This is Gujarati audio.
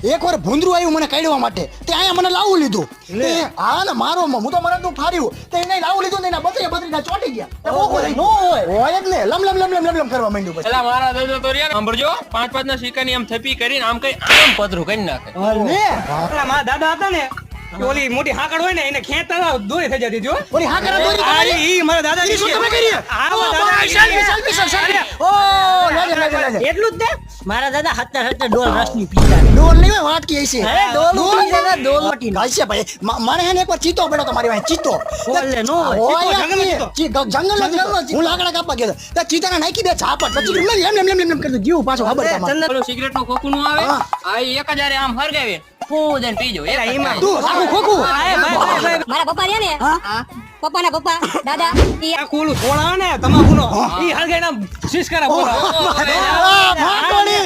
એકવાર ભૂંદરું આવ્યું મને કાઢવા માટે તે અહીંયા મને લાવું લીધું તે હા ને મારો હું તો મને તો ફાર્યું તે એને લાવું લીધું ને એના બત્રીના ચોટી ગયા હોય જ ને લમ કરવા માંડ્યું પછી એલા મારા દાદા તો રહ્યા સાંભળજો 5 ના સિક્કાની આમ થપી કરીને આમ કઈ આમ પતરું કરી નાખે મારા દાદા હતા ને ઓલી મોટી હાકડ હોય ને એને ખેંચતા દોરી થઈ જતી જો ઓલી હા કરા દોરી આ ઈ મારા દાદા ઈ શું તમે કરી આવો દાદા ઓ લાગે એટલું જ ને મારા દાદા 70 ડોલ રસની પીતા ડોલ નહીં હોય વાટકી હશે અરે ડોલ ઉતરી જતા ડોલ મટી હશે ભાઈ મને હે ને એકવાર ચીતો પડ્યો તમારી પાસે ચીતો બોલે નો હોય જંગલનો જંગલ હું લાકડા કાપવા ગયો તો ચીતાને નાખી દે છાપટ પછી એમ કરતો જીવ પાછો ખબર તમારે પેલું સિગરેટ નું ખોખું નું આવે હા. આ 1000 આમ હરગાવે ફૂ દઈને પીજો તું આખું ખોખું મારા પપ્પા રહ્યા ને પપ્પાના પપ્પા દાદા ઈ આ ખોલું થોડા ને તમાકુનો ઈ હળગાઈને શીશ કરે બોલા ભાગોડી